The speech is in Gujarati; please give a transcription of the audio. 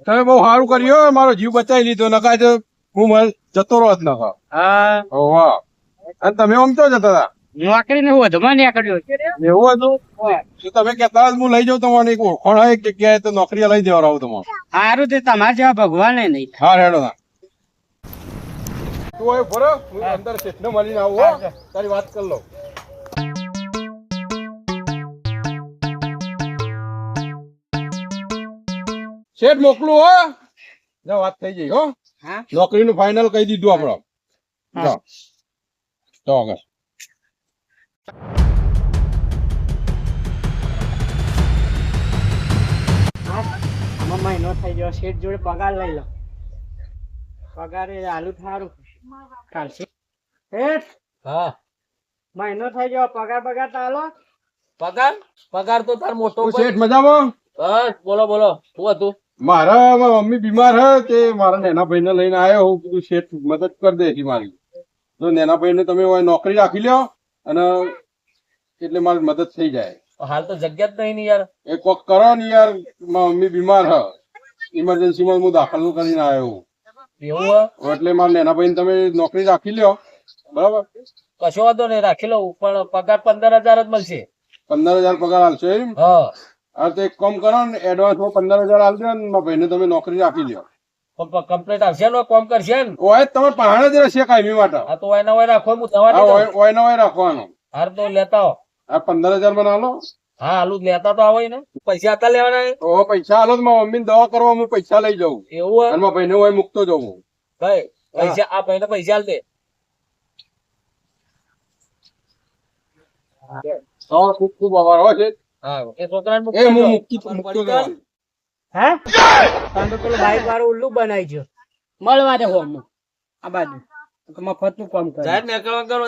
તમે બહુ સારું કર્યું, મારો જીવ બચાવી લીધો, નકા તો હું જતો રહો જ નકા. હા વાહ. અને તમે આમ તો જતા હતા નોકરી ને વધમાં નીકળ્યો એવું હતું? શું તમે કહેતા હતા હું લઈ જાઉં તમારે એક ઓળખાણ હોય એક જગ્યાએ તો નોકરી લઈ દેવડાવું તમારે. સારું તે તમારા જેવા ભગવાન નહીં. હા હેડો ના તું હવે ફરો, હું અંદર શેઠને મળીને આવું હો, તારી વાત કરી લો. શેઠ મોકલું હો, જો વાત થઈ ગઈ હો. હા નોકરીનું ફાઇનલ કહી દીધું આપડે. હા. તો આગળ આમાં મહિનો થઈ ગયો, શેઠ જોડે પગાર લઈ લો. પગાર એ આલુ થારું કાલશે. શેઠ હા મહિનો થઈ ગયો, પગાર તો આલો. પગાર તો તાર મોટો હું શેઠ મજામાં? બસ બોલો બોલો શું હતું? મારા મમ્મી બીમાર હે તે મારા નેના ભાઈને લઈને આવ્યો હું, કીધું શેઠ મદદ કરી દે મારી. તો નેના ભાઈને તમે હવે નોકરી રાખી લ્યો અને એટલે મારી મદદ થઈ જાય. હાલ તો જગ્યા જ નહીં ને યાર. એ કોક કરો ને યાર, મારા મમ્મી બીમાર હ, ઇમરજન્સીમાં હું દાખલ કરીને આવ્યો એવું હે? હું. એટલે મારા નેના ભાઈને તમે નોકરી રાખી લ્યો, બરાબર? કશો વાંધો નહીં, રાખી લઉં, પણ પગાર 15,000 જ મળશે. 15,000 પગાર હાલશો એમ? હા હા તો એક કામ કરો ને, એડવાન્સમાં 15,000 હાલ દો ને મારા ભાઈને તમે નોકરી રાખી લ્યો. કમ્પ્લીટ આવશે ને, કોમ કરશે ને. ઓય તમે પહાડે જ રહેશે કાયમી માટે. હા તો એના હોય રાખો, હું દવા હા ઓય ના ઓય રાખવાનો. હાર તો લેતા આવો. આ 15,000 બનાવો લો. હા હાલું લેતા તો આવો ને, પૈસા હતા લેવાના હે? તો પૈસા હાલો તો મારા મમ્મીને દવા કરવા હું પૈસા લઈ જાઉં એવું હે? અને મારા ભાઈને ઓય મૂકતો જાઉં. ભાઈ પૈસા આ ભાઈને પૈસા આલ દે. તો ખૂબ ખૂબ આભાર હો છે. હા એ છોકરાને એ હું મૂકી મૂકતો જાઉં. હે તમે તો પેલું બાઈક વાળું ઉલ્લુ બનાવી જો મળવા દે હોમ આ બાજુ મફત નું કામ કરે. સાહેબ નીકળવા કરો.